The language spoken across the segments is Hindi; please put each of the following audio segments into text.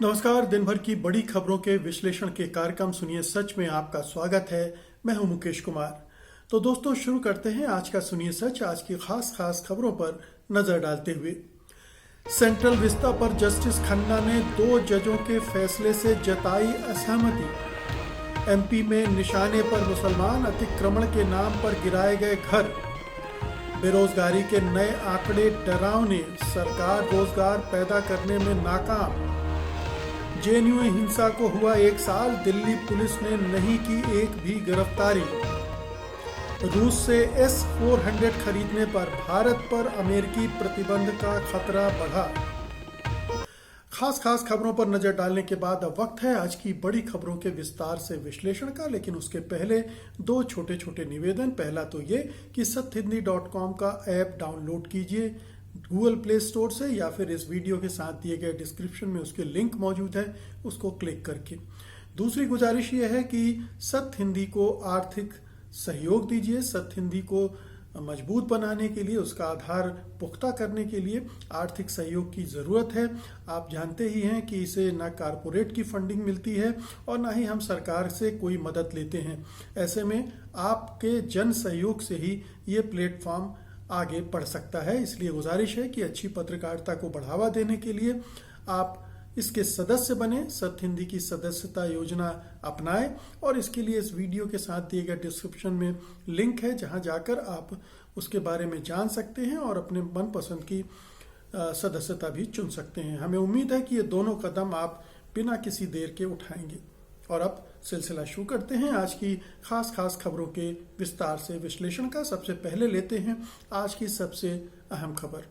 नमस्कार। दिन भर की बड़ी खबरों के विश्लेषण के कार्यक्रम सुनिए सच में आपका स्वागत है। मैं हूं मुकेश कुमार। तो दोस्तों शुरू करते हैं आज का सुनिए सच। आज की खास खबरों पर नजर डालते हुए सेंट्रल विस्ता पर जस्टिस खन्ना ने 2 जजों के फैसले से जताई असहमति। एमपी में निशाने पर मुसलमान अतिक्रमण के नाम पर गिराए गए घर। बेरोजगारी के नए आंकड़े डरावने, सरकार रोजगार पैदा करने में नाकाम। जेएनयू हिंसा को हुआ 1 साल, दिल्ली पुलिस ने नहीं की एक भी गिरफ्तारी। रूस से S-400 खरीदने पर भारत पर अमेरिकी प्रतिबंध का खतरा बढ़ा। खास खबरों पर नजर डालने के बाद अब वक्त है आज की बड़ी खबरों के विस्तार से विश्लेषण का। लेकिन उसके पहले 2 छोटे निवेदन। पहला तो ये कि सत्यहिंदी.com का ऐप डाउनलोड कीजिए गूगल प्ले स्टोर से, या फिर इस वीडियो के साथ दिए गए डिस्क्रिप्शन में उसके लिंक मौजूद है, उसको क्लिक करके। दूसरी गुजारिश ये है कि सत्य हिंदी को आर्थिक सहयोग दीजिए। सत्य हिंदी को मजबूत बनाने के लिए, उसका आधार पुख्ता करने के लिए आर्थिक सहयोग की ज़रूरत है। आप जानते ही हैं कि इसे ना कारपोरेट की फंडिंग मिलती है और ना ही हम सरकार से कोई मदद लेते हैं। ऐसे में आपके जन सहयोग से ही ये प्लेटफॉर्म आगे बढ़ सकता है। इसलिए गुजारिश है कि अच्छी पत्रकारिता को बढ़ावा देने के लिए आप इसके सदस्य बने, सत्य हिंदी की सदस्यता योजना अपनाएं। और इसके लिए इस वीडियो के साथ दिए गए डिस्क्रिप्शन में लिंक है, जहां जाकर आप उसके बारे में जान सकते हैं और अपने मनपसंद की सदस्यता भी चुन सकते हैं। हमें उम्मीद है कि ये दोनों कदम आप बिना किसी देर के उठाएंगे। और अब सिलसिला शुरू करते हैं आज की खास खबरों के विस्तार से विश्लेषण का। सबसे पहले लेते हैं आज की सबसे अहम खबर।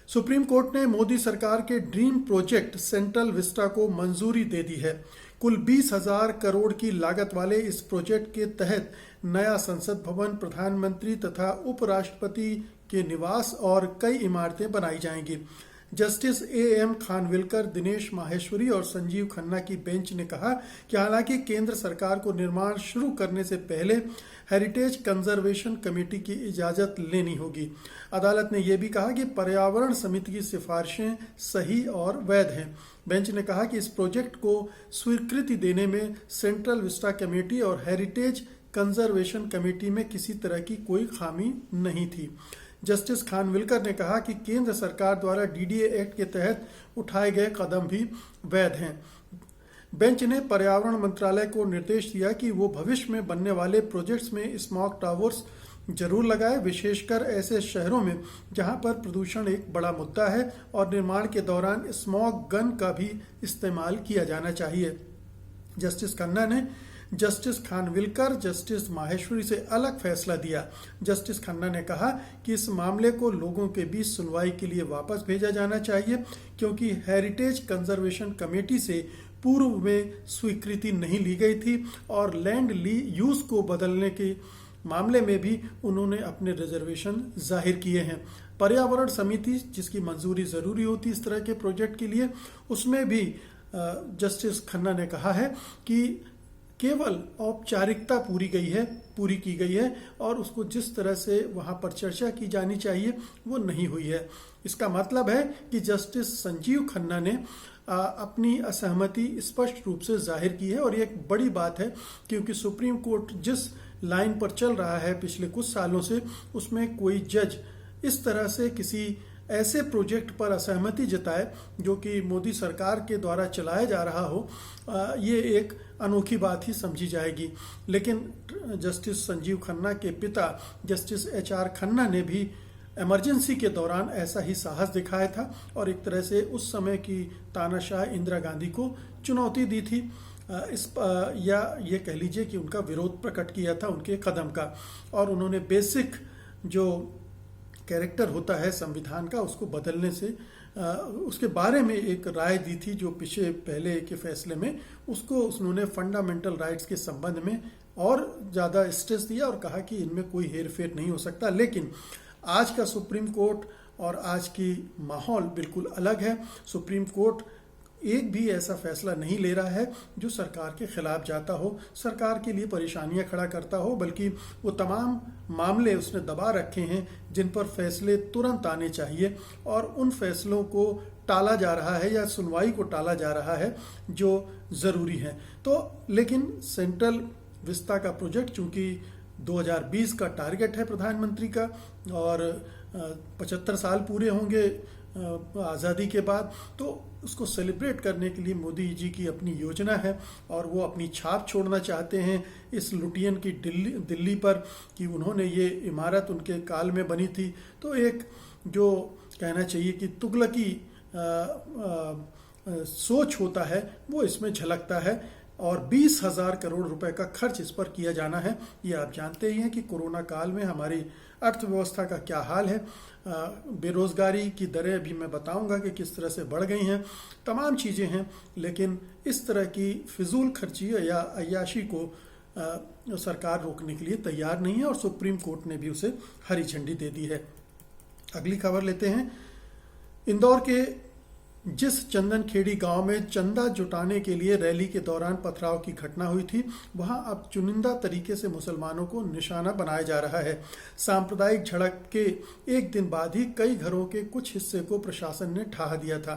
सुप्रीम कोर्ट ने मोदी सरकार के ड्रीम प्रोजेक्ट सेंट्रल विस्टा को मंजूरी दे दी है। कुल 20,000 करोड़ की लागत वाले इस प्रोजेक्ट के तहत नया संसद भवन, प्रधानमंत्री तथा उपराष्ट्रपति के निवास और कई इमारतें बनाई जाएंगी। Justice A.M. खानविलकर, दिनेश माहेश्वरी और संजीव खन्ना की बेंच ने कहा कि हालांकि केंद्र सरकार को निर्माण शुरू करने से पहले हेरिटेज कंजर्वेशन कमेटी की इजाजत लेनी होगी। अदालत ने यह भी कहा कि पर्यावरण समिति की सिफारिशें सही और वैध हैं। बेंच ने कहा कि इस प्रोजेक्ट को स्वीकृति देने में सेंट्रल विस्टा कमेटी और हेरिटेज कंजर्वेशन कमेटी में किसी तरह की कोई खामी नहीं थी। जस्टिस खानविलकर ने कहा कि केंद्र सरकार द्वारा DDA एक्ट के तहत उठाए गए कदम भी वैध हैं। बेंच ने पर्यावरण मंत्रालय को निर्देश दिया कि वो भविष्य में बनने वाले प्रोजेक्ट्स में स्मॉग टावर्स जरूर लगाए, विशेषकर ऐसे शहरों में जहां पर प्रदूषण एक बड़ा मुद्दा है, और निर्माण के दौरान स्मॉग गन का भी इस्तेमाल किया जाना चाहिए। जस्टिस खन्ना ने जस्टिस खानविलकर, जस्टिस माहेश्वरी से अलग फैसला दिया। जस्टिस खन्ना ने कहा कि इस मामले को लोगों के बीच सुनवाई के लिए वापस भेजा जाना चाहिए, क्योंकि हेरिटेज कंजर्वेशन कमेटी से पूर्व में स्वीकृति नहीं ली गई थी और लैंड यूज को बदलने के मामले में भी उन्होंने अपने रिजर्वेशन जाहिर किए हैं। पर्यावरण समिति, जिसकी मंजूरी जरूरी होती इस तरह के प्रोजेक्ट के लिए, उसमें भी जस्टिस खन्ना ने कहा है कि केवल औपचारिकता पूरी की गई है और उसको जिस तरह से वहां पर चर्चा की जानी चाहिए वो नहीं हुई है। इसका मतलब है कि जस्टिस संजीव खन्ना ने अपनी असहमति स्पष्ट रूप से जाहिर की है। और ये एक बड़ी बात है, क्योंकि सुप्रीम कोर्ट जिस लाइन पर चल रहा है पिछले कुछ सालों से, उसमें कोई जज इस तरह से किसी ऐसे प्रोजेक्ट पर असहमति जताए जो कि मोदी सरकार के द्वारा चलाया जा रहा हो, ये एक अनोखी बात ही समझी जाएगी। लेकिन जस्टिस संजीव खन्ना के पिता जस्टिस HR खन्ना ने भी इमरजेंसी के दौरान ऐसा ही साहस दिखाया था और एक तरह से उस समय की तानाशाह इंदिरा गांधी को चुनौती दी थी, या ये कह लीजिए कि उनका विरोध प्रकट किया था उनके कदम का। और उन्होंने बेसिक जो कैरेक्टर होता है संविधान का, उसको बदलने से उसके बारे में एक राय दी थी, जो पहले के फैसले में उसको उन्होंने फंडामेंटल राइट्स के संबंध में और ज़्यादा स्ट्रेस दिया और कहा कि इनमें कोई हेरफेर नहीं हो सकता। लेकिन आज का सुप्रीम कोर्ट और आज की माहौल बिल्कुल अलग है। सुप्रीम कोर्ट एक भी ऐसा फैसला नहीं ले रहा है जो सरकार के खिलाफ जाता हो, सरकार के लिए परेशानियां खड़ा करता हो, बल्कि वो तमाम मामले उसने दबा रखे हैं जिन पर फैसले तुरंत आने चाहिए और उन फैसलों को टाला जा रहा है या सुनवाई को टाला जा रहा है जो ज़रूरी है। तो लेकिन सेंट्रल विस्ता का प्रोजेक्ट चूंकि 2020 का टारगेट है प्रधानमंत्री का और 75 साल पूरे होंगे आज़ादी के बाद, तो उसको सेलिब्रेट करने के लिए मोदी जी की अपनी योजना है और वो अपनी छाप छोड़ना चाहते हैं इस लुटियन की दिल्ली पर कि उन्होंने ये इमारत उनके काल में बनी थी। तो एक जो कहना चाहिए कि तुगलकी सोच होता है वो इसमें झलकता है और 20,000 करोड़ रुपए का खर्च इस पर किया जाना है। ये आप जानते ही हैं कि कोरोना काल में हमारी अर्थव्यवस्था का क्या हाल है, बेरोजगारी की दरें अभी मैं बताऊंगा कि किस तरह से बढ़ गई हैं, तमाम चीज़ें हैं, लेकिन इस तरह की फिजूल खर्ची या अय्याशी को सरकार रोकने के लिए तैयार नहीं है और सुप्रीम कोर्ट ने भी उसे हरी झंडी दे दी है। अगली खबर लेते हैं। इंदौर के जिस चंदनखेड़ी गांव में चंदा जुटाने के लिए रैली के दौरान पथराव की घटना हुई थी, वहां अब चुनिंदा तरीके से मुसलमानों को निशाना बनाया जा रहा है। सांप्रदायिक झड़प के एक दिन बाद ही कई घरों के कुछ हिस्से को प्रशासन ने ढहा दिया था।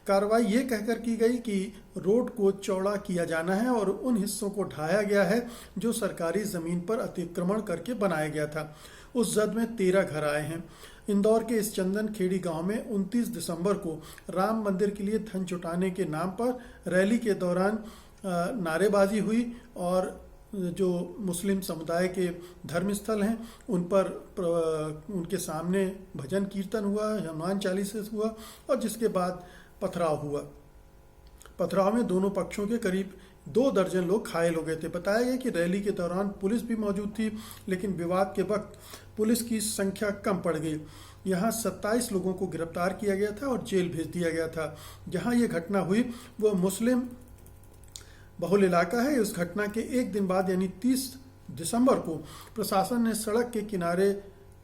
कार्रवाई ये कहकर की गई कि रोड को चौड़ा किया जाना है और उन हिस्सों को ढाया गया है जो सरकारी जमीन पर अतिक्रमण करके बनाया गया था। उस जद में 13 घर आए हैं। इंदौर के इस चंदनखेड़ी गांव में 29 दिसंबर को राम मंदिर के लिए धन जुटाने के नाम पर रैली के दौरान नारेबाजी हुई और जो मुस्लिम समुदाय के धर्मस्थल हैं उन पर उनके सामने भजन कीर्तन हुआ, हनुमान चालीसा हुआ और जिसके बाद पथराव हुआ। पथराव में दोनों पक्षों के करीब 2 दर्जन लोग घायल हो गए थे। बताया गया कि रैली के दौरान पुलिस भी मौजूद थी, लेकिन विवाद के वक्त पुलिस की संख्या कम पड़ गई। यहाँ 27 लोगों को गिरफ्तार किया गया था और जेल भेज दिया गया था। जहाँ ये घटना हुई वो मुस्लिम बहुल इलाका है। उस घटना के एक दिन बाद यानी 30 दिसंबर को प्रशासन ने सड़क के किनारे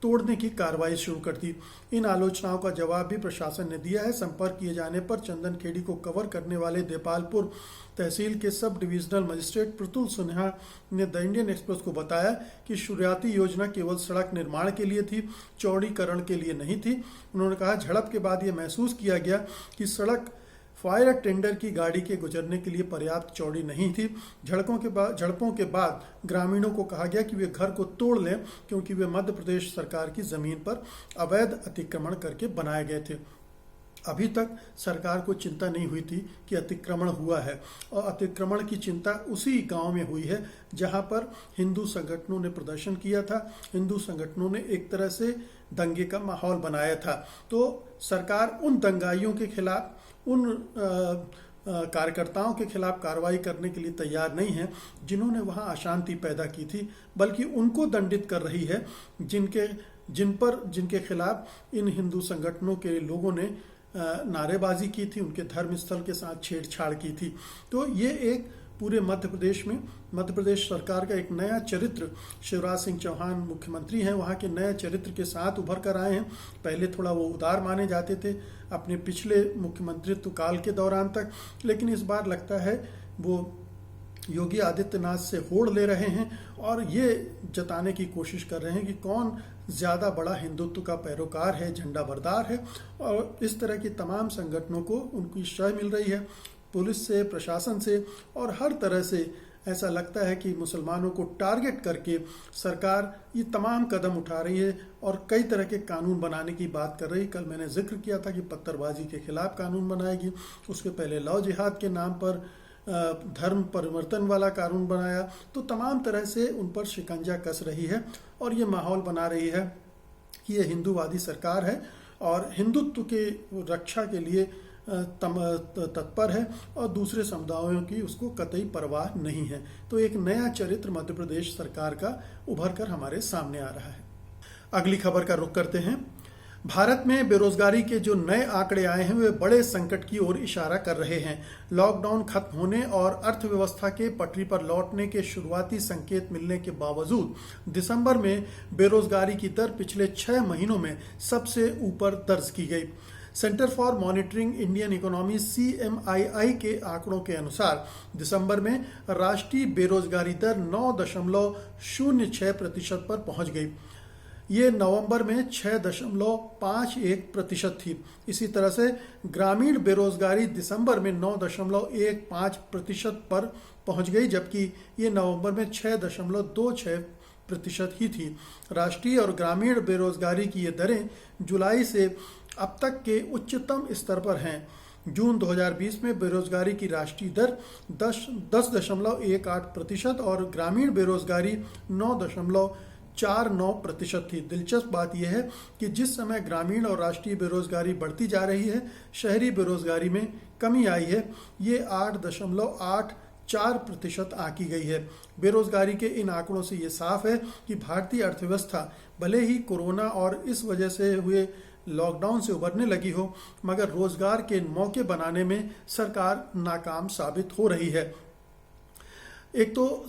तोड़ने की कार्रवाई शुरू कर दी। इन आलोचनाओं का जवाब भी प्रशासन ने दिया है। संपर्क किए जाने पर चंदनखेड़ी को कवर करने वाले देपालपुर तहसील के sub divisional magistrate Pratul Sinha ने द इंडियन एक्सप्रेस को बताया कि शुरुआती योजना केवल सड़क निर्माण के लिए थी, चौड़ीकरण के लिए नहीं थी। उन्होंने कहा, झड़प के बाद यह महसूस किया गया कि सड़क फायर टेंडर की गाड़ी के गुजरने के लिए पर्याप्त चौड़ी नहीं थी। झड़पों के बाद ग्रामीणों को कहा गया कि वे घर को तोड़ लें क्योंकि वे मध्य प्रदेश सरकार की जमीन पर अवैध अतिक्रमण करके बनाए गए थे। अभी तक सरकार को चिंता नहीं हुई थी कि अतिक्रमण हुआ है और अतिक्रमण की चिंता उसी गांव में हुई है जहां पर हिंदू संगठनों ने प्रदर्शन किया था। हिंदू संगठनों ने एक तरह से दंगे का माहौल बनाया था। तो सरकार उन दंगाइयों के खिलाफ, उन कार्यकर्ताओं के खिलाफ कार्रवाई करने के लिए तैयार नहीं है जिन्होंने वहां अशांति पैदा की थी, बल्कि उनको दंडित कर रही है जिनके खिलाफ इन हिंदू संगठनों के लोगों ने नारेबाजी की थी, उनके धर्मस्थल के साथ छेड़छाड़ की थी। तो ये एक पूरे मध्य प्रदेश में मध्य प्रदेश सरकार का एक नया चरित्र, शिवराज सिंह चौहान मुख्यमंत्री हैं, वहाँ के नए चरित्र के साथ उभर कर आए हैं। पहले थोड़ा वो उदार माने जाते थे अपने पिछले मुख्यमंत्रित्व काल के दौरान तक, लेकिन इस बार लगता है वो योगी आदित्यनाथ से होड़ ले रहे हैं और ये जताने की कोशिश कर रहे हैं कि कौन ज़्यादा बड़ा हिंदुत्व का पैरोकार है, झंडा बरदार है। और इस तरह की तमाम संगठनों को उनकी शय मिल रही है, पुलिस से, प्रशासन से, और हर तरह से ऐसा लगता है कि मुसलमानों को टारगेट करके सरकार ये तमाम कदम उठा रही है और कई तरह के कानून बनाने की बात कर रही है। कल मैंने जिक्र किया था कि पत्थरबाजी के खिलाफ कानून बनाएगी, उसके पहले लव जिहाद के नाम पर धर्म परिवर्तन वाला कानून बनाया। तो तमाम तरह से उन पर शिकंजा कस रही है और ये माहौल बना रही है कि ये हिंदूवादी सरकार है और हिंदुत्व के रक्षा के लिए तत्पर है और दूसरे समुदायों की उसको कतई परवाह नहीं है। तो एक नया चरित्र मध्य प्रदेश सरकार का उभर कर हमारे सामने आ रहा है। अगली खबर का रुख करते हैं। भारत में बेरोजगारी के जो नए आंकड़े आए हैं वे बड़े संकट की ओर इशारा कर रहे हैं। लॉकडाउन खत्म होने और अर्थव्यवस्था के पटरी पर लौटने के शुरुआती संकेत मिलने के बावजूद दिसंबर में बेरोजगारी की दर पिछले 6 महीनों में सबसे ऊपर दर्ज की गई। Centre for monitoring Indian economy CMII के आंकड़ों के अनुसार दिसंबर में राष्ट्रीय बेरोजगारी दर 9.06% पर पहुंच गई। ये नवंबर में 6.51% थी। इसी तरह से ग्रामीण बेरोजगारी दिसंबर में 9.15% पर पहुंच गई, जबकि ये नवंबर में 6.26% ही थी। राष्ट्रीय और ग्रामीण बेरोजगारी की ये दरें जुलाई से अब तक के उच्चतम स्तर पर हैं। जून 2020 में बेरोजगारी की राष्ट्रीय दर 10.18% और ग्रामीण बेरोजगारी 9.49% थी। दिलचस्प बात यह है कि जिस समय ग्रामीण और राष्ट्रीय बेरोजगारी बढ़ती जा रही है, शहरी बेरोजगारी में कमी आई है। ये 8.84% आंकी गई है। बेरोजगारी के इन आंकड़ों से ये साफ है कि भारतीय अर्थव्यवस्था भले ही कोरोना और इस वजह से हुए लॉकडाउन से उबरने लगी हो, मगर रोजगार के मौके बनाने में सरकार नाकाम साबित हो रही है। एक तो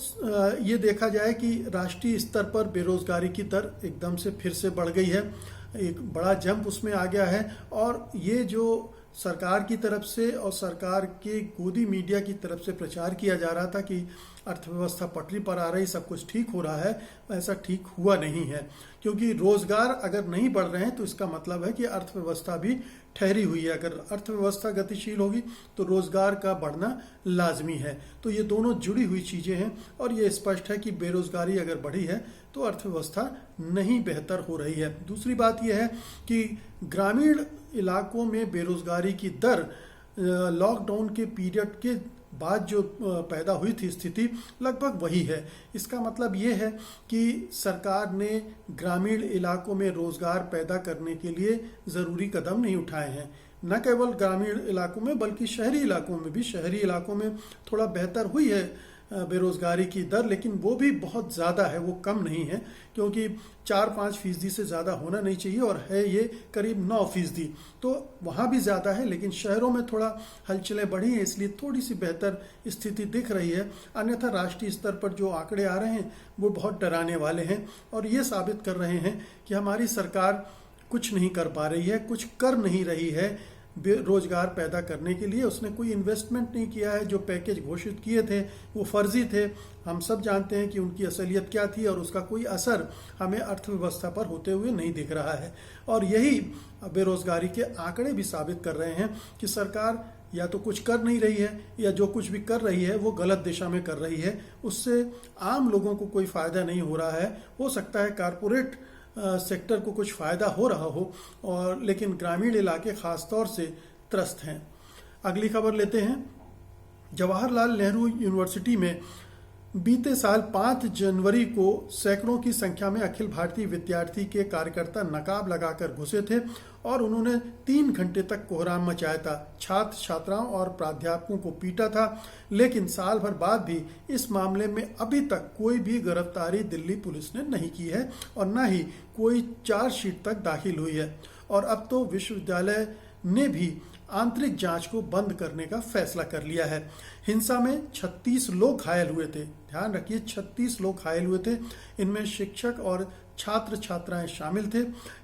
ये देखा जाए कि राष्ट्रीय स्तर पर बेरोजगारी की दर एकदम से फिर से बढ़ गई है, एक बड़ा जंप उसमें आ गया है। और ये जो सरकार की तरफ से और सरकार के गोदी मीडिया की तरफ से प्रचार किया जा रहा था कि अर्थव्यवस्था पटरी पर आ रही, सब कुछ ठीक हो रहा है, ऐसा ठीक हुआ नहीं है। क्योंकि रोजगार अगर नहीं बढ़ रहे हैं तो इसका मतलब है कि अर्थव्यवस्था भी ठहरी हुई है। अगर अर्थव्यवस्था गतिशील होगी तो रोजगार का बढ़ना लाजमी है। तो ये दोनों जुड़ी हुई चीजें हैं और ये स्पष्ट है कि बेरोजगारी अगर बढ़ी है तो अर्थव्यवस्था नहीं बेहतर हो रही है। दूसरी बात यह है कि ग्रामीण इलाकों में बेरोजगारी की दर लॉकडाउन के पीरियड के बाद जो पैदा हुई थी स्थिति लगभग वही है। इसका मतलब ये है कि सरकार ने ग्रामीण इलाकों में रोजगार पैदा करने के लिए ज़रूरी कदम नहीं उठाए हैं। न केवल ग्रामीण इलाकों में बल्कि शहरी इलाकों में भी, शहरी इलाकों में थोड़ा बेहतर हुई है बेरोजगारी की दर, लेकिन वो भी बहुत ज़्यादा है, वो कम नहीं है। क्योंकि 4-5% से ज़्यादा होना नहीं चाहिए और है ये करीब 9%। तो वहाँ भी ज़्यादा है, लेकिन शहरों में थोड़ा हलचलें बढ़ी हैं, इसलिए थोड़ी सी बेहतर स्थिति दिख रही है। अन्यथा राष्ट्रीय स्तर पर जो आंकड़े आ रहे हैं वो बहुत डराने वाले हैं और ये साबित कर रहे हैं कि हमारी सरकार कुछ नहीं कर पा रही है, कुछ कर नहीं रही है रोजगार पैदा करने के लिए। उसने कोई इन्वेस्टमेंट नहीं किया है। जो पैकेज घोषित किए थे वो फर्जी थे। हम सब जानते हैं कि उनकी असलियत क्या थी और उसका कोई असर हमें अर्थव्यवस्था पर होते हुए नहीं दिख रहा है। और यही बेरोजगारी के आंकड़े भी साबित कर रहे हैं कि सरकार या तो कुछ कर नहीं रही है या जो कुछ भी कर रही है वो गलत दिशा में कर रही है। उससे आम लोगों को कोई फायदा नहीं हो रहा है। हो सकता है कारपोरेट सेक्टर को कुछ फायदा हो रहा हो, और लेकिन ग्रामीण इलाके खास तौर से त्रस्त हैं। अगली खबर लेते हैं। जवाहरलाल नेहरू यूनिवर्सिटी में बीते साल 5 जनवरी को सैकड़ों की संख्या में अखिल भारतीय विद्यार्थी के कार्यकर्ता नकाब लगाकर घुसे थे और उन्होंने 3 घंटे तक कोहराम मचाया था। छात्र छात्राओं और प्राध्यापकों को पीटा था, लेकिन साल भर बाद भी इस मामले में अभी तक कोई भी गिरफ्तारी दिल्ली पुलिस ने नहीं की है और न ही कोई चार्जशीट तक दाखिल हुई है। और अब तो विश्वविद्यालय ने भी आंतरिक जांच को बंद करने का फैसला कर लिया है। हिंसा में 36 लोग घायल हुए थे। ध्यान रखिए, 36 लोग घायल हुए थे। इनमें शिक्षक और छात्र छात्राएं शामिल थे।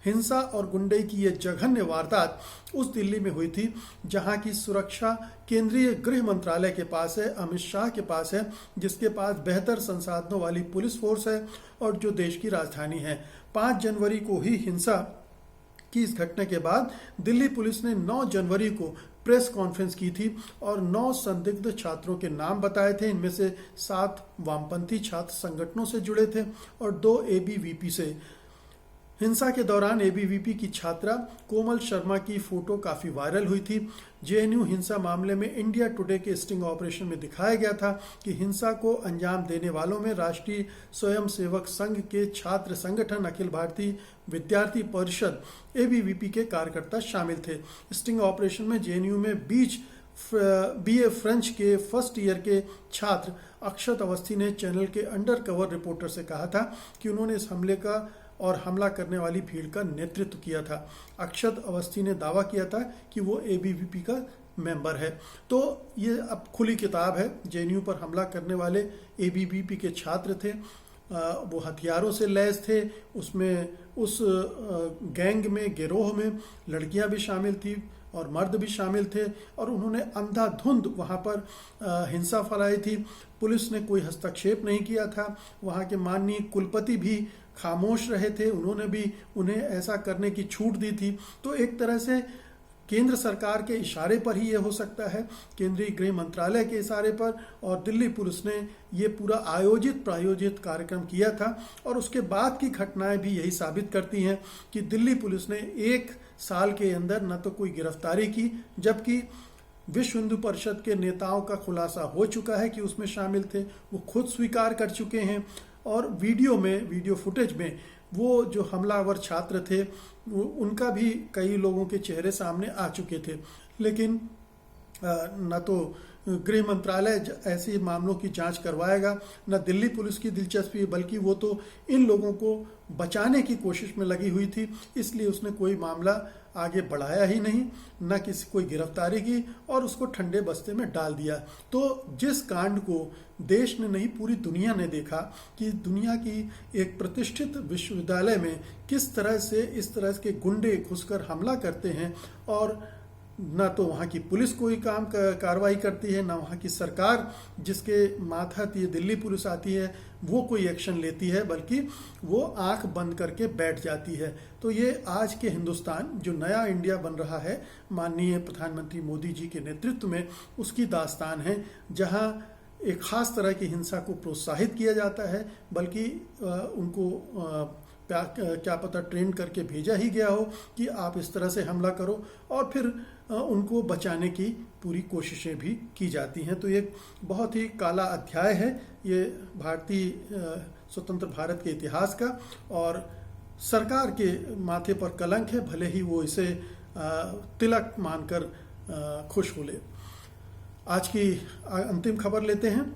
हिंसा और गुंडे की यह जघन्य वारदात उस दिल्ली में हुई थी जहां की सुरक्षा केंद्रीय गृह मंत्रालय के पास है, अमित शाह के पास है, जिसके पास बेहतर संसाधनों वाली पुलिस फोर्स है और जो देश की राजधानी है। 5 जनवरी को ही हिंसा की इस घटना के बाद दिल्ली पुलिस ने 9 जनवरी को प्रेस कॉन्फ्रेंस की थी और 9 संदिग्ध छात्रों के नाम बताए थे। इनमें से 7 वामपंथी छात्र संगठनों से जुड़े थे और 2 ABVP से। हिंसा के दौरान ABVP की छात्रा कोमल शर्मा की फोटो काफी वायरल हुई थी। JNU हिंसा मामले में इंडिया टुडे के स्टिंग ऑपरेशन में दिखाया गया था कि हिंसा को अंजाम देने वालों में राष्ट्रीय स्वयंसेवक संघ के छात्र संगठन, अखिल भारतीय विद्यार्थी परिषद ABVP के कार्यकर्ता शामिल थे। स्टिंग ऑपरेशन में JNU में BA फ्रेंच के फर्स्ट ईयर के छात्र अक्षत अवस्थी ने चैनल के अंडर कवर रिपोर्टर से कहा था कि उन्होंने इस हमले का और हमला करने वाली भीड़ का नेतृत्व किया था। अक्षत अवस्थी ने दावा किया था कि वो ABVP का मेंबर है। तो ये अब खुली किताब है। JNU पर हमला करने वाले ABVP के छात्र थे। वो हथियारों से लैस थे। उसमें उस गैंग में, गिरोह में लड़कियां भी शामिल थी और मर्द भी शामिल थे और उन्होंने अंधाधुंध वहाँ पर हिंसा फैलाई थी। पुलिस ने कोई हस्तक्षेप नहीं किया था। वहाँ के माननीय कुलपति भी खामोश रहे थे, उन्होंने भी उन्हें ऐसा करने की छूट दी थी। तो एक तरह से केंद्र सरकार के इशारे पर ही ये हो सकता है, केंद्रीय गृह मंत्रालय के इशारे पर, और दिल्ली पुलिस ने ये पूरा आयोजित प्रायोजित कार्यक्रम किया था। और उसके बाद की घटनाएं भी यही साबित करती हैं कि दिल्ली पुलिस ने 1 साल के अंदर न तो कोई गिरफ्तारी की, जबकि विश्व हिंदू परिषद के नेताओं का खुलासा हो चुका है कि उसमें शामिल थे, वो खुद स्वीकार कर चुके हैं। और वीडियो फुटेज में वो जो हमलावर छात्र थे उनका भी कई लोगों के चेहरे सामने आ चुके थे। लेकिन न तो गृह मंत्रालय ऐसे मामलों की जांच करवाएगा, न दिल्ली पुलिस की दिलचस्पी है, बल्कि वो तो इन लोगों को बचाने की कोशिश में लगी हुई थी। इसलिए उसने कोई मामला आगे बढ़ाया ही नहीं, न किसी कोई गिरफ्तारी की और उसको ठंडे बस्ते में डाल दिया। तो जिस कांड को देश ने नहीं पूरी दुनिया ने देखा कि दुनिया की एक प्रतिष्ठित विश्वविद्यालय में किस तरह से इस तरह के गुंडे घुसकर हमला करते हैं और न तो वहाँ की पुलिस कोई कार्रवाई करती है, न वहाँ की सरकार जिसके मातहत ये दिल्ली पुलिस आती है वो कोई एक्शन लेती है, बल्कि वो आंख बंद करके बैठ जाती है। तो ये आज के हिंदुस्तान जो नया इंडिया बन रहा है माननीय प्रधानमंत्री मोदी जी के नेतृत्व में, उसकी दास्तान है, जहाँ एक खास तरह की हिंसा को प्रोत्साहित किया जाता है, बल्कि उनको क्या पता ट्रेन करके भेजा ही गया हो कि आप इस तरह से हमला करो, और फिर उनको बचाने की पूरी कोशिशें भी की जाती हैं। तो एक बहुत ही काला अध्याय है ये भारतीय स्वतंत्र भारत के इतिहास का, और सरकार के माथे पर कलंक है, भले ही वो इसे तिलक मानकर खुश हो ले। आज की अंतिम खबर लेते हैं।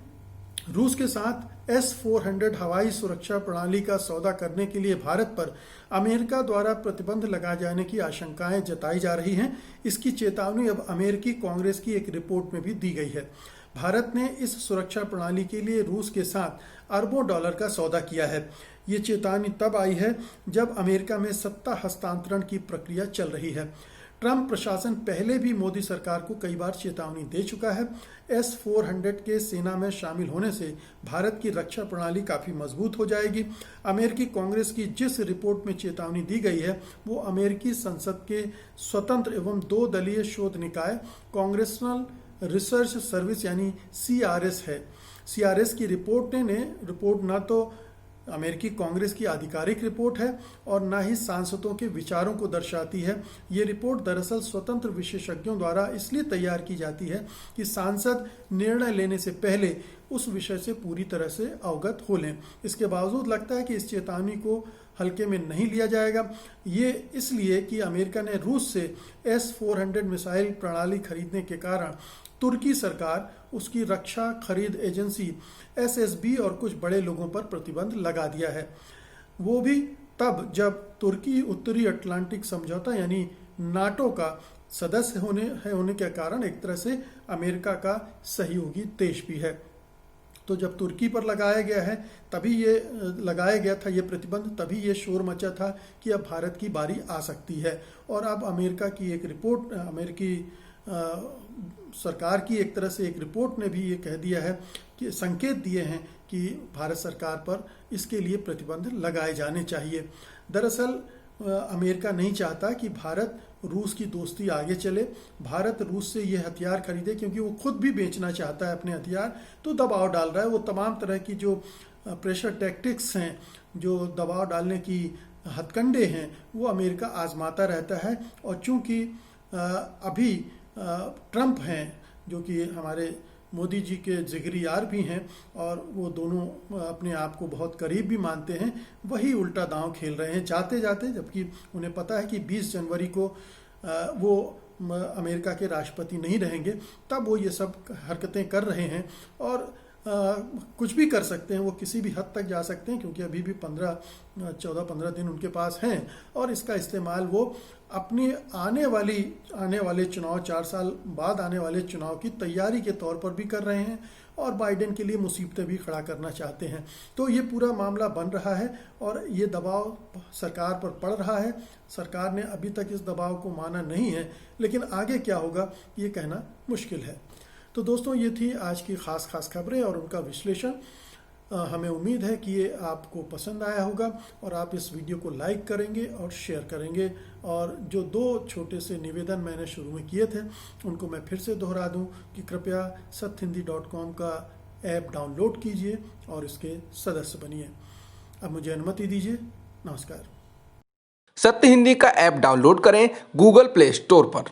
रूस के साथ S-400 हवाई सुरक्षा प्रणाली का सौदा करने के लिए भारत पर अमेरिका द्वारा प्रतिबंध लगाए जाने की आशंकाएं जताई जा रही हैं। इसकी चेतावनी अब अमेरिकी कांग्रेस की एक रिपोर्ट में भी दी गई है। भारत ने इस सुरक्षा प्रणाली के लिए रूस के साथ अरबों डॉलर का सौदा किया है। ये चेतावनी तब आई है जब अमेरिका में सत्ता हस्तांतरण की प्रक्रिया चल रही है। ट्रंप प्रशासन पहले भी मोदी सरकार को कई बार चेतावनी दे चुका है। S-400 के सेना में शामिल होने से भारत की रक्षा प्रणाली काफी मजबूत हो जाएगी। अमेरिकी कांग्रेस की जिस रिपोर्ट में चेतावनी दी गई है वो अमेरिकी संसद के स्वतंत्र एवं 2 दलीय शोध निकाय कांग्रेसनल रिसर्च सर्विस यानी CRS है। CRS की रिपोर्ट न तो अमेरिकी कांग्रेस की आधिकारिक रिपोर्ट है और न ही सांसदों के विचारों को दर्शाती है। ये रिपोर्ट दरअसल स्वतंत्र विशेषज्ञों द्वारा इसलिए तैयार की जाती है कि सांसद निर्णय लेने से पहले उस विषय से पूरी तरह से अवगत हो लें। इसके बावजूद लगता है कि इस चेतावनी को हल्के में नहीं लिया जाएगा। ये इसलिए कि अमेरिका ने रूस से S-400 मिसाइल प्रणाली खरीदने के कारण तुर्की सरकार, उसकी रक्षा खरीद एजेंसी SSB और कुछ बड़े लोगों पर प्रतिबंध लगा दिया है। वो भी तब जब तुर्की उत्तरी अटलांटिक समझौता यानी नाटो का सदस्य होने के कारण एक तरह से अमेरिका का सहयोगी देश भी है। तो जब तुर्की पर लगाया गया है तभी ये लगाया गया था ये प्रतिबंध, तभी ये शोर मचा था कि अब भारत की बारी आ सकती है। और अब अमेरिका की एक रिपोर्ट, अमेरिकी सरकार की एक तरह से एक रिपोर्ट ने भी ये कह दिया है कि संकेत दिए हैं कि भारत सरकार पर इसके लिए प्रतिबंध लगाए जाने चाहिए। दरअसल अमेरिका नहीं चाहता कि भारत रूस की दोस्ती आगे चले, भारत रूस से ये हथियार खरीदे, क्योंकि वो खुद भी बेचना चाहता है अपने हथियार, तो दबाव डाल रहा है। वो तमाम तरह की जो प्रेशर टैक्टिक्स हैं, जो दबाव डालने की हथकंडे हैं, वो अमेरिका आजमाता रहता है। और चूंकि अभी ट्रंप हैं जो कि हमारे मोदी जी के जिगरी यार भी हैं और वो दोनों अपने आप को बहुत करीब भी मानते हैं, वही उल्टा दांव खेल रहे हैं जाते जाते, जबकि उन्हें पता है कि 20 जनवरी को वो अमेरिका के राष्ट्रपति नहीं रहेंगे, तब वो ये सब हरकतें कर रहे हैं। और कुछ भी कर सकते हैं, वो किसी भी हद तक जा सकते हैं, क्योंकि अभी भी 14-15 दिन उनके पास हैं। और इसका इस्तेमाल वो अपने आने वाले चुनाव, 4 साल बाद आने वाले चुनाव की तैयारी के तौर पर भी कर रहे हैं। और बाइडेन के लिए मुसीबतें भी खड़ा करना चाहते हैं। तो ये पूरा मामला बन रहा है और ये दबाव सरकार पर पड़ रहा है। सरकार ने अभी तक इस दबाव को माना नहीं है, लेकिन आगे क्या होगा ये कहना मुश्किल है। तो दोस्तों, ये थी आज की खास खबरें और उनका विश्लेषण। हमें उम्मीद है कि ये आपको पसंद आया होगा और आप इस वीडियो को लाइक करेंगे और शेयर करेंगे। और जो 2 छोटे से निवेदन मैंने शुरू में किए थे उनको मैं फिर से दोहरा दूं कि कृपया satyhindi.com का ऐप डाउनलोड कीजिए और इसके सदस्य बनिए। अब मुझे अनुमति दीजिए। नमस्कार। सत्य हिंदी का ऐप डाउनलोड करें गूगल प्ले स्टोर पर।